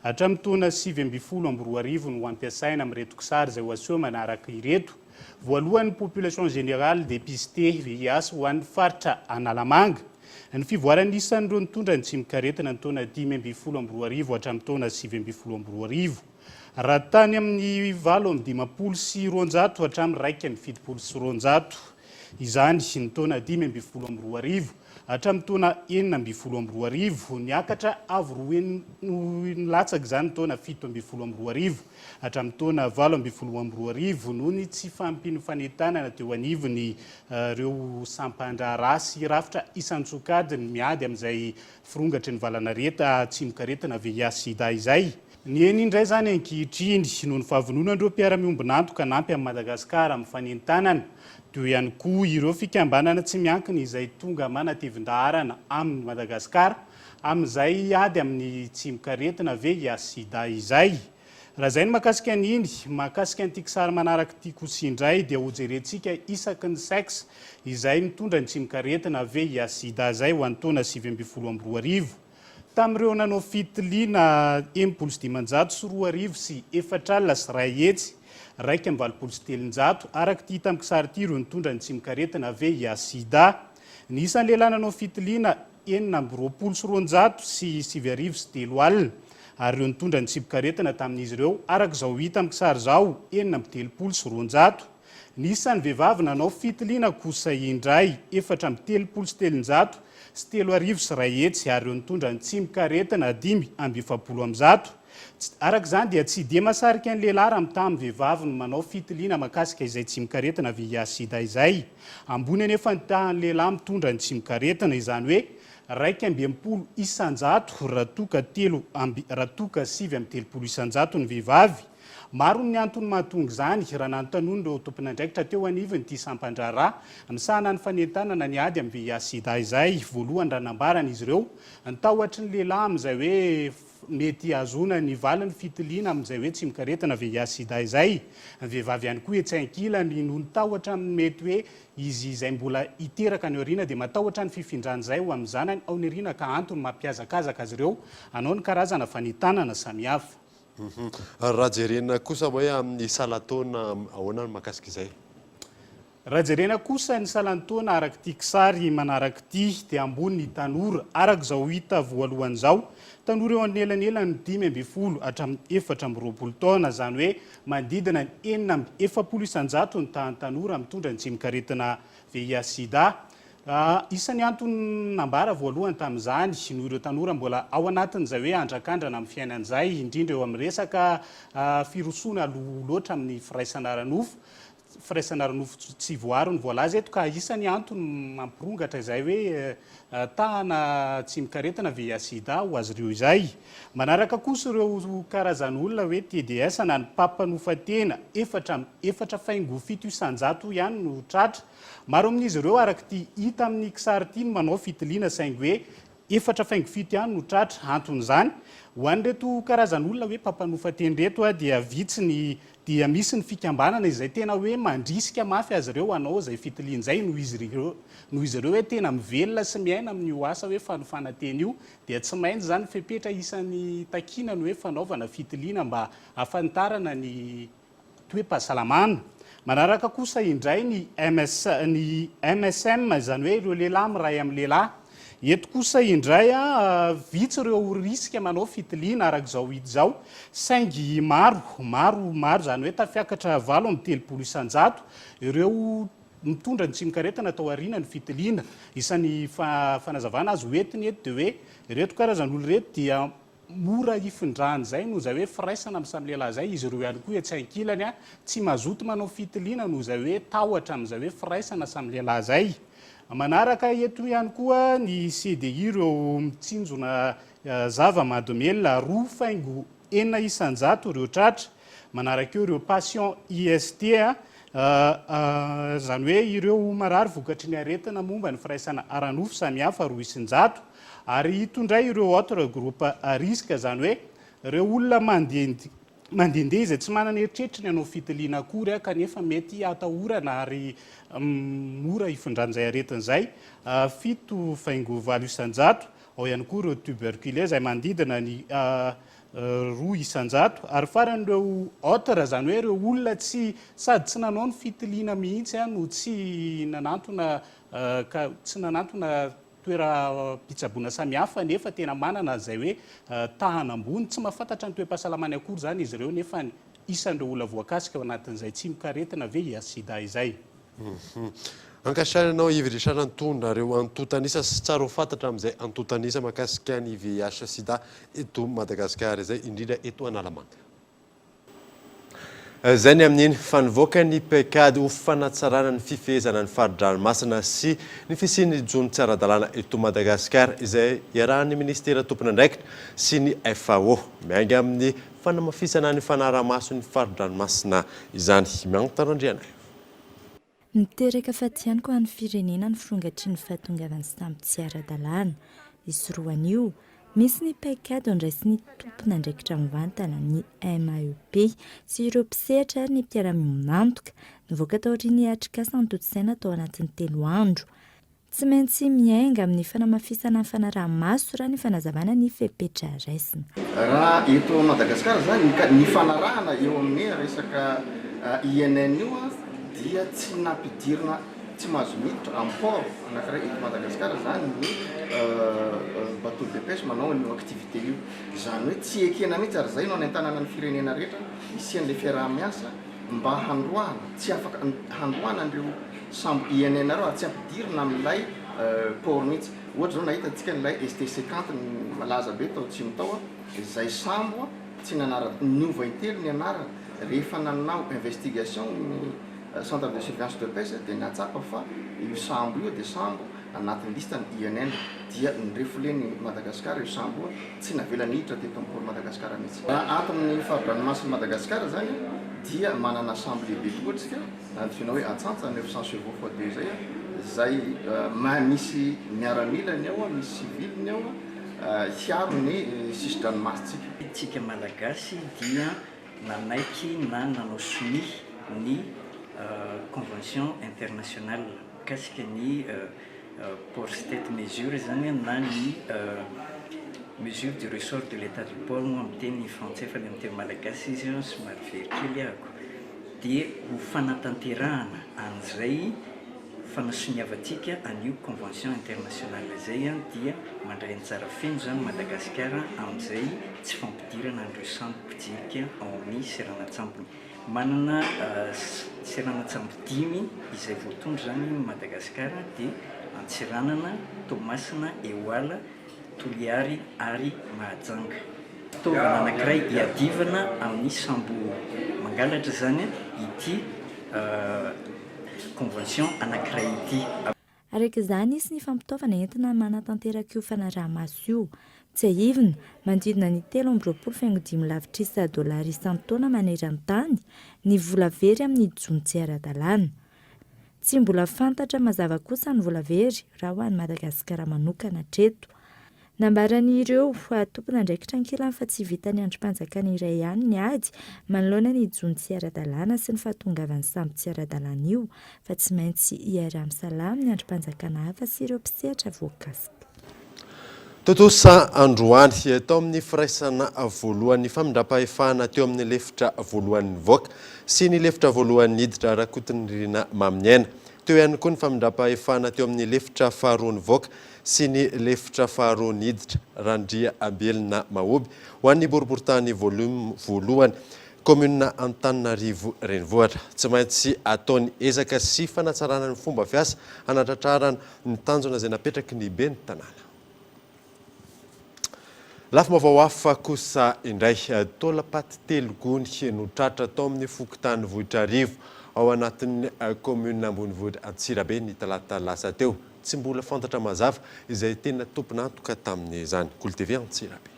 Speaker 6: hatramin'ny taona 7-12 no ampiasaina amin'ireto kisary izay ho aseho manaraka ireto. Voalohany population générale dépisté VIH ho an'ny faritra Analamanga. Ny fivoarany isan'ireo nitondra ny tsy mikaretina ny taona 5-12 hatramin'ny taona 7-12. Raha tany amin'ny 7-900 hatramin'ny 1-700. Izany ny taona 5-12 hatramin'ny taona 9-12 niakatra avy nilatsaka izany taona 7-12 hatramin'ny taona 8-12 noho ny tsy fampiny fanentanana teo anivony ireo sampan-draharaha sy rafitra isan-tsokajiny miady amin'izay firongatry ny valanareta tsy mikaretina VIH sida izay. Ny eny indray zany ankehitriny noho ny fahavononan'ireo mpiara-miombo nantoka nampy amin'ny Madagasikara amin'ny fanentanana. Teo ihany koa ireo fikambanana tsy miankina izay tonga manatevin-daharana amin'ny Madagasikara amin'izay ady amin'ny tsy mikaretina VIH sida izay. Raha izay ny mahakasika an'iny, mahakasika an'ity kisary manaraka ity kosa indray dia ho jerentsika isaky ny sexe izay mitondra ny tsy mikaretina VIH sida izay ho an'ny taona 7-12. Tamin'ireo nanao fitiliana 7,900 sy 4,000 sy 4 sy ray hetsy 1,700 araka ty tamin'ny kisary ity ireo nitondra ny tsy mikaretina VIH sida. Ny isan'ny lehilahy nanao fitiliana 9,200 sy 7,000 sy 3 alina ary ireo nitondra ny tsy mikaretina tamin'izy ireo araka izao hita amin'ny kisary izao 9,300 sy 200. Ny isan'ny vehivavy nanao fitiliana kosa indray 4,300 sy 700 sy 3,000 sy ray hetsy ary ireo nitondra ny tsy mikaretina 5,70. Araka izany dia tsy dia masarika ny lehilahy raha mitamin'ny vehivavy no manao fitiliana mahakasika izay tsy mikaretina VIH sida izay. Ambony anefa ny tahan'ny lehilahy mitondra ny tsy mikaretina izany hoe 1,70 isan-jato raha toka 7,30 isan-jato ny vehivavy. Maro ny antony mahatonga izany raha nanontanian'ireo tompon'andraikitra teo anivony ity sampan-draharaha misahana ny fanentanana ny ady amin'ny VIH sida izay. Voalohany raha nambarana izy ireo nitahotra ny lehilahy amin'izay hoe mety azona ny valiny fitiliana amin'izay hoe tsy mikaretina VIH sida izay. Ny vehivavy ihany koa etsy-ankilany no nitahotra amin'ny mety hoe izy izay mbola hiteraka ny aoriana dia matahotra ny fifindrany izay ho amin'ny zanany ao ny aoriana ka antony mampiazakazaka azy ireo anao ny karazana fanentanana samihafa.
Speaker 3: Raha jerena kosa hoe amin'ny salantaona ahoana ny mahakasika izay?
Speaker 6: Raha jerena kosa ny salantaona araka ity kisary manaraka ity dia ambony ny tanora araka izao hita voalohany izao. Tanora eo anelanelany 5-10 hatramin'ny 4-20 taona izany hoe manodidina ny 7,700 isan-jato ny tahan'ny tanora mitondra ny tsy mikaretina VIH sida. Isan'ny antony nambara voalohany tamin'izany noho ireo tanora mbola ao anatin'izay hoe andrakandrana amin'ny fiainan'izay indrindra eo amin'ny resaka firosona loatra amin'ny firaisana ara-nofo. firaisana ranofo tsy voariny voalaza eto ka isany antony mampirongatra izay hoe tahana tsy mikaretina VIH/SIDA ho azy ireo izay. Manaraka kosa ireo karazan'olona hoe TDS na ny pampanofatena efatra faingo 7 isan-jato ihany no tratra. Maro amin'izy ireo araka ty hita amin'ny kisary ty no manao fitiliana saingy hoe efatra faingo 7 ihany no tratra. Anton'izany ho an'ireto karazan'olona hoe pampanofatena reto dia vitsiny dia misy ny fikambanana izay tena hoe mandrisika mafy azy ireo hanao izay fitiliana izay noho izy ireo hoe tena mivelona sy miaina amin'io asa hoe fanofanatena io dia tsy maintsy zany fepetra isan'ny takinany hoe fanaovana fitiliana mba ahafantarana ny toe-pahasalamana. Manaraka kosa indray ny MSM izany hoe ireo lehilahy miray amin'ny lehilahy. Eto kosa indray vitsy ireo risika manao fitiliana arak'izao hita izao saingy maro zany hoe tafiakatra 7 isan-jato ireo mitondra ny tsy mikaretina atao aoriana ny fitiliana. Isan'ny fanazavana azy hoentiny eto dia hoe ireto karazan'olo reto dia mora ifindrahana izay noho izay hoe firaisana amin'ny samy lehilahy izay izy ireo ihany koa etsy ankilany tsy mazoto manao fitiliana noho izay hoe tahotra amin'izay hoe firaisana samy lehilahy izay. Manaraka eto ihany koa ny CDI ireo mitsinjona zava-mahadomelona 2,9 isan-jato ireo tratra. Manaraka eo ireo patient IST zany hoe ireo marary vokatry ny aretina momba ny firaisana aranofo samihafa 2 isan-jato. Ary itondray ireo autre groupe à risque zany hoe ireo olona mandehandeha izay tsy manana eritreritra ny hanao fitiliana akory kanefa mety atahorana ary mora ifindran'izay aretin'izay 7,9 isan-jato. Ao ihany koa ireo tuberculeux izay manodidina ny 2 isan-jato ary faran'ireo autre zany hoe ireo olona sady tsy nanao ny fitiliana mihitsy no tsy nanantona toera-pitsaboana samihafa nefa tena manana izay hoe tahana ambony tsy mahafantatra ny toe-pahasalamany akory zany izy ireo nefa isan'ireo olona voakasika ao anatin'izay tsy mikaretina VIH/SIDA izay.
Speaker 3: Ankasaranao iviresana antonareo antotanisa sy tsara ho fantatra amin'izay antotanisa mahakasika ny VIH/SIDA eto Madagasikara izay indrindra eto Analamanga. Zay ny amin'iny fanivoaka ny paikady ho fanatsarana ny fifehezana ny faridranomasina sy ny fisian'ny jony tsy ara-dalàna eto Madagasikara izay iarahan'ny ministera tompona andraikitra sy ny FAO miainga amin'ny fanamafisana ny fanarahamaso ny faridranomasina izany. Miantarandriana
Speaker 10: miteraka faty ihany koa ny firenena ny firongatry ny fahatongavany sy tamin'ny tsy ara-dalàna isoroan'io. Misy ny paikady andraisy ny tompona andraikitra mivantana ny MAEP sy ireo mpisehatra ny mpiara-mioninantoka nivoaka tao aorian'ny atrikasa ny toto-tsaina tao anatin'ny 3 andro. Tsy maintsy miainga amin'ny fanamafisana ny fanaraha-maso raha ny fanazavana ny fepetra raisina.
Speaker 2: Raha eto Madagasikara zany ny fanarahana eo amin'ny resaka INN io dia tsy nampidirina tsy mahazo miditra amport anankiray eto Madagasikara zany ny bateau de pêche manao ny activité io zany hoe tsy ekena mihitsy ary zay no any an-tanàna ny firenena rehetra isian'le fiaraha-miasa mba handroana tsy afaka handroana an'ireo sambo INN reo tsy ampidirina amin'ilay port mihitsy. Ohatra zao nahita antsika n'ilay ST50 ny malaza be tao tsy mitao izay sambo tsy nanara niova intelo ny anarana rehefa nanao investigation centre de surveillance de pêche dia natsapa fa io sambo io dia sambo anatin'ny listany INN dia nirefuleny Madagasikara io sambo tsy navela niditra teto amin'ny pôly Madagasikara mihitsy. Atin'ny faridranomasiny Madagasikara zany dia manana sambo lehibe tokoa tsika antsoina hoe Atsantsa 900 chevaux fois 2 zay misy miaramilany ao misy civiliny ao hiaro ny sisy-dranomasitsika.
Speaker 7: Tsika malagasy dia nanaiky na nanao soumis ny convention internationale kasika ny pour cette mesure zany na ny mesure du ressort de l'état du pôle moa amin'ny teny français fa ny amin'ny teny malagasy izy somary verikely ako dia ho fanatanterahana an'izay fanasoniavatsika an'io convention internationale zay dia mandray antsara feno zany Madagasikara amin'izay tsy fampidirana an'ireo sambo pijika ao amin'ny seranatsampony. Manana seranatsambo 5 izay voatondro zany Madagasikara dia Antsiranana, Tomasina, Eoala, Toliary ary Mahajanga. Fitaovana anankiray iadivana amin'ny sambo mangalatra zany ity convention anankiray ity.
Speaker 10: Araka izany isy ny fampitaovana entina manatanteraka io fanaraha-maso io. Tsy ahivina, manodidina ny 3.25 lavitrisa dolary isan-taona maneran-tany ny vola very amin'ny jony tsy ara-dalàna. Tsy mbola fantatra mazava kosa ny vola very raha ho an'i Madagasikara manokana hatreto. Nambaran'ireo tompon'andraikitra ankilany fa tsy vitan'ny androm-panjakana iray ihany ny ady manoloana ny jony tsy ara-dalàna sy ny fahatongavan'ny sambo tsy ara-dalàna io, fa tsy maintsy iarahamisalama ny androm-panjakana hafa sy ireo mpisehatra voakasika.
Speaker 3: Totosa androany tao amin'ny firaisana voalohan'ny famindram-pahefana teo amin'ny lefitra voalohan'ny voaka sy ny lefitra voalohan'ny hiditra rakotiny rina maminiaina. Teo ihany koa ny famindram-pahefana teo amin'ny lefitra faharoan'ny voaka sy ny lefitra faharoan'ny hiditra Randria Abelina Mahoby ho an'ny boriboritany voalohany komuna Antananarivo renivohitra. Tsy maintsy ataony ezaka sy fanatsarana ny fomba fiasa hanatratrarana ny tanjona izay napetraky ny ben'ny tanàna. Lafim-baovao hafa kosa indray taolapaty telogony no tratra tao amin'ny fokontany Vohitrarivo ao anatin'ny komuna Ambonivohitra Antsirabe ny talata lasa teo. Tsy mbola fantatra mazava izay tena tompon'antoka tamin'izany. KOLTV Antsirabe.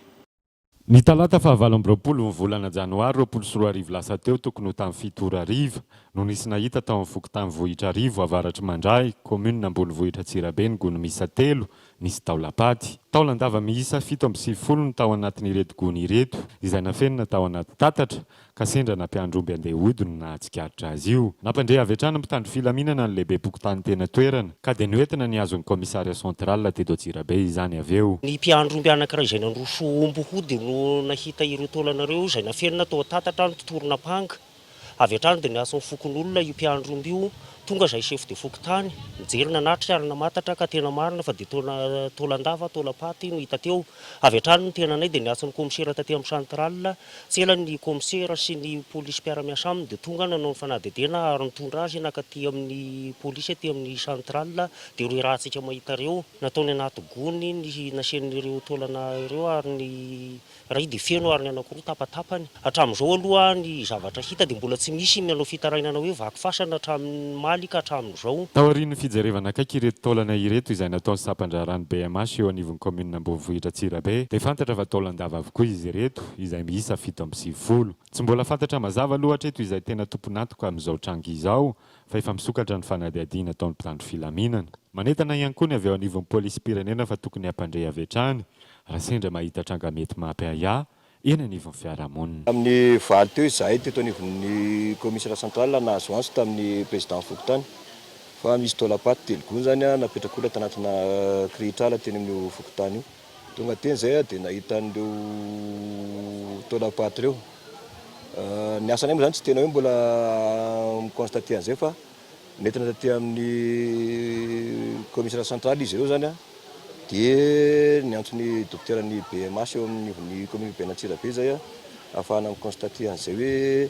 Speaker 8: Ny talata 24 volana janoary 2024 lasa teo tokony ho tamin'ny 7 arivo no nisy nahita tao amin'ny fokontany Vohitrarivo avaratry mandray komuna Ambonivohitra Antsirabe ny gony miisa 3 nisy taolapaty. Taolandava miisa 7.20 no tao anatin'ireto gony ireto izay nafenina tao anaty tatatra ka sendra nampiandromby andeha hodiny na atsikaritra azy io. Nampandre avy hatrany mitandro filaminana ny lehibe mpokotany tena toerana ka dia noentina ny azon'ny komisaria central teto Antsirabe izany avy eo.
Speaker 9: Ny mpiandromby anankiray izay nandroso omby hody no nahita ireo taolanareo izay nafenina tao tatatra ny totorona panga. Avy hatrany dia niasa ny fokon'olona io mpiandromby io tonga izay chef de fokotany nijery nanatitra ary namatatra ka tena marina fa dia taolandava taolapaty no hita teo. Avy hatrany ny tena anay dia niasa ny komisera taty amin'ny central tsy ela ny komisera sy ny polisy mpiara-miasa aminy dia tonga nanao ny fanadidena ary nitondra azy nakaty amin'ny polisy aty amin'ny central dia ireo rahantsika mahita ireo nataony anaty gony ny nasian'ireo taolana ireo ary ny ray dia feno ary ny anankiroa tapatapany. Hatramin'izao aloha ny zavatra hita dia mbola tsy misy manao fitarainana hoe vaky fasana hatramin'ny maly ka hatramin'izao.
Speaker 8: Tao aorian'ny fijerevana akaiky ireto taolana ireto izay nataon'ny sampandrarany BMH eo anivon'ny komuna Ambonivohitra Antsirabe dia fantatra fa taolandava avokoa izy ireto izay miisa 7.20. Tsy mbola fantatra mazava aloha hatreto izay tena tompon'antoka amin'izao trangy izao fa efa misokatra ny fanadihadiana ataon'ny mpitandro filaminana. Manentana ihany koa ny avy eo anivon'ny polisy pirenena fa tokony hampandre avy hatrany raha sendra mahita tranga mety mampiaya eny anivon'ny fiarahamonina.
Speaker 11: Amin'ny valy teo izahay teto anivon'ny komisaria central nahazo anso tamin'ny président fokotany fa misy taolapaty telogony zany napetrakolatra tanatina krihitrala teny amin'ny fokotany io. Tonga teny izay dia nahita an'ireo taolapaty ireo. Ny asany moa zany tsy tena hoe mbola mikonstate an'izay fa nentina taty amin'ny komisaria central izy ireo zany dia ny antony dokteran'ny BMH eo amin'ny komuna ben'ny Antsirabe zay ahafahana mikonstate an'izay hoe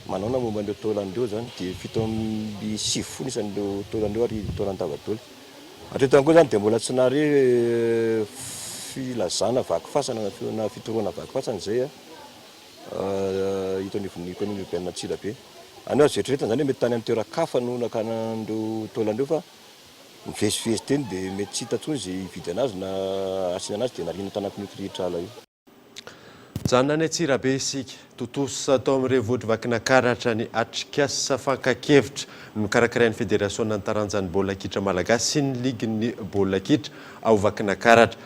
Speaker 11: manao na momba an'ireo taolan'ireo zany dia 7.20 isan'ireo taolan'ireo ary taolan-dava-daoly. Hatreto ihany koa zany dia mbola tsy nahare filazana vaky fasana na fitoroana vaky fasana izay hita anivon'ny komuna ben'ny Antsirabe. Anao azy eritreretana zany hoe mety tany amin'ny toeran-kafa no nakanan'ireo taolan'ireo fa mivezivezy teny dia mety tsy hita intsony izay hividy anazy na asiana anazy dia nariana tanatin'io krihitrala io.
Speaker 3: Janona any Antsirabe isika totosa tao amin'ny renivohitra Vakinakaratra ny atrikasa fankakevitra no karakarain'ny Fédération Nantaranjan'ny baolina kitra malagasy sy ny ligin'ny baolina kitra ao Vakinakaratra.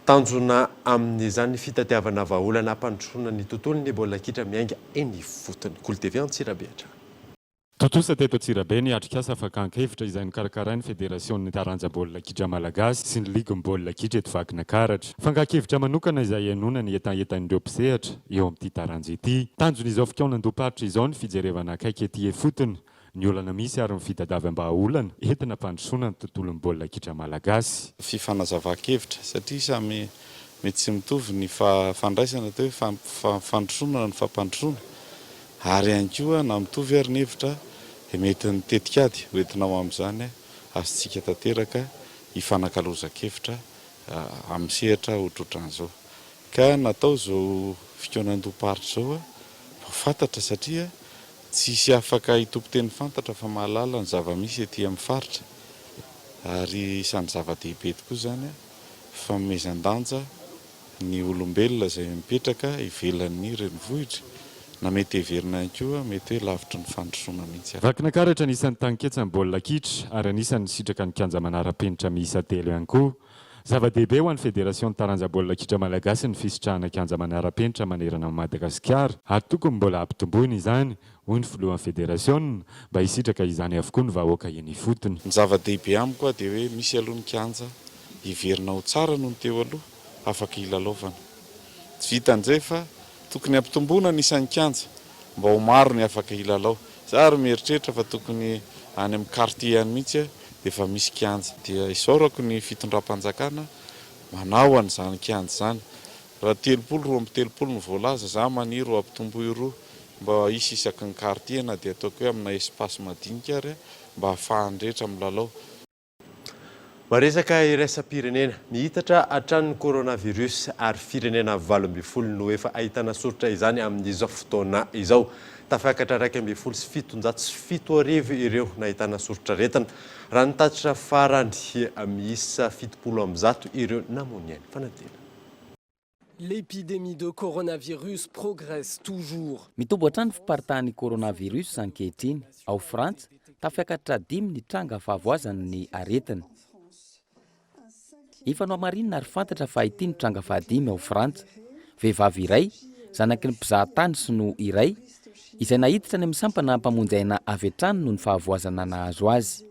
Speaker 3: Tanjona amin'izany fitatiavana vahaolana hampandrosoana ny tontolon'ny baolina kitra miainga eny fotony. KOLTV Antsirabe hatrany.
Speaker 8: Totosa teto Antsirabe ny atrikasa fankakevitra izay nokarakarain'ny Fédération Nantaranjam-baolina kitra malagasy sy ny ligin'ny baolina kitra eto Vakinakaratra. Fankakevitra manokana izay enona ny etanetan'ireo mpisehatra eo amin'ity taranja ity. Tanjony izao fotoanandoparitra izao ny fijerevana akaiky ety fotony ny olana misy ary ny fitadiavam-bahaolana entina hampandrosoana ny tontolon'ny baolina kitra malagasy.
Speaker 12: Fifanazava-kevitra satria samy mety tsy mitovy ny fandraisana teo fandrosoana ny fampandrosoana ary ihany koa na mitovy ary ny hevitra mety nitetikady hoentinao amin'izany azontsika tanteraka hifanankalozan-kevitra amin'ny sehatra ohatrohatran'izao. Ka natao izao fikonan-doparitra izao fantatra satria tsisy afaka hitompoteny fantatra fa mahalala ny zava-misy etỳ amin'ny faritra ary isan'ny zava-dehibe tokoa zany fanomezan-danja ny olombelona izay mipetraka ivelan'ny renivohitra na mety heverina ihany koa mety hoe lavitry ny fandrosoana mihitsy.
Speaker 8: Vakinakaratra anisan'ny tanketsany baolina kitra ary anisan'ny sitraka ny kanja manara-penitra miisa telo ihany koa. Zava-dehibe ho an'ny Fédération taranja baolina kitra malagasy ny fisitrahana kanja manara-penitra manerana amin'ny Madagasikara ary tokony mbola ampitomboina izany hoy ny filohan'ny fédération mba hisitraka izany avokoa ny vahoaka eny fotony.
Speaker 12: Ny zava-dehibe amiko dia hoe misy aloha ny kanja hiverina ho tsara noho ny teo aloha afaka ilalaovana. Tsy vitan'izay fa tokony ampitomboina ny isan'ny kanja mba ho maro ny afaka ilalao. Za ary mieritreritra fa tokony any amin'ny quartier any mihitsy dia efa misy kianja. Dia isaorako ny fitondram-panjakana manao an'izany kianja izany. Raha 30 ny voalaza za maniry ho ampitomboy roa mba hisy isaky ny quartier na dia ataoko hoe amina espace madinika ary mba ahafahan'ny rehetra milalao.
Speaker 3: Maresaka iraisam-pirenena mihitatra hatranin'ny coronavirus ary firenena 12 no efa ahitana soratra izany amin'izao fotoana izao. Tafakatra 277 ireo nahitana soratra retana raha nitatitra farany miisa 70 ireo namoniany fanadina.
Speaker 13: L'épidémie de coronavirus progresse toujours.
Speaker 14: Mitombo hatrany fiparitahan'ny coronavirus ankehitriny ao Frantsa tafakatra 5 ny tranga fahavoazan'ny aretina. Efa no amarinina ary fantatra fa ity ny tranga fahadimy ao Frantsa. Vehivavy iray, zanaky ny mpizahatany sy no iray, izay nahiditra ny amin'ny sampana mpamonjaina avy hatrany noho ny fahavoazana nahazo azy.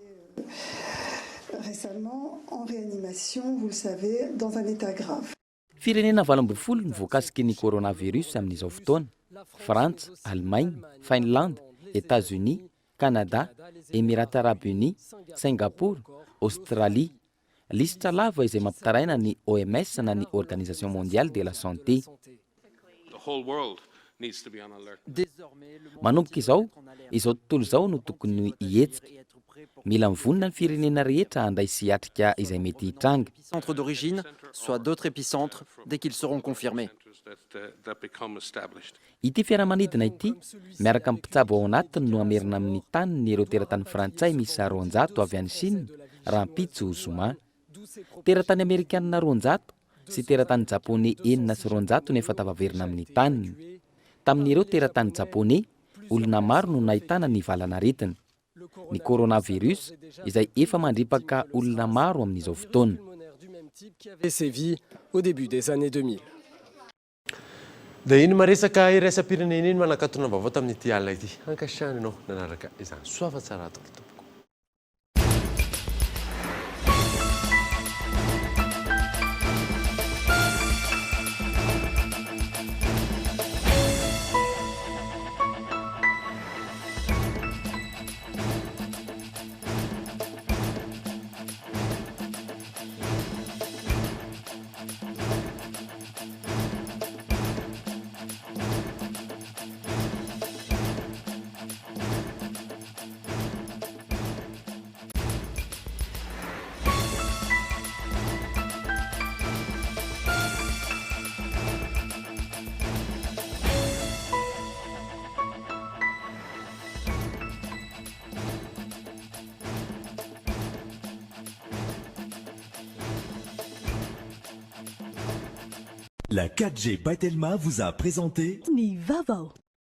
Speaker 15: Récemment, en réanimation, vous le savez, dans un état grave.
Speaker 14: Firenena 12 ny voakasiky ny coronavirus amin'izao fotoana. Frantsa, Allemagne, Finlande, États-Unis, Canada, Émirats Arabes Unis, Singapour, Australie. Lisitra lava izay mampitaraina ny OMS na ny Organisation mondiale de la santé. Manomboka izao tontolo izao no tokony hihetsika. Mila mivonina ny firenena rehetra handray sy hiatrika izay mety hitranga.
Speaker 16: Centres d'origine, soit d'autres épicentres dès qu'ils seront confirmés.
Speaker 14: Ity fiaramanidina ity miaraka amin'ny mpitsabo ao anatiny no amerina amin'ny tany ny ireo teratany frantsay misy 200 avy any Chine, Rampitso Zuma. Teratany amerikanina 200 sy teratany japonais 900 nefa tavaverina amin'ny tany. Tamin'ireo teratany japonais, olona maro no nahitana ny valanaretina. Ny coronavirus izay efa mandripaka olona maro amin'izao fotoana.
Speaker 13: Qui avait sévi au début des années 2000.
Speaker 3: Dia iny maresaka iraisam-pirenena iny manakatona vaovao tamin'ity alina ity. Ankasitrahana ianao nanaraka izany. Soava tsara atao.
Speaker 17: La 4G by Telma vous a présenté
Speaker 20: Ni Vavo.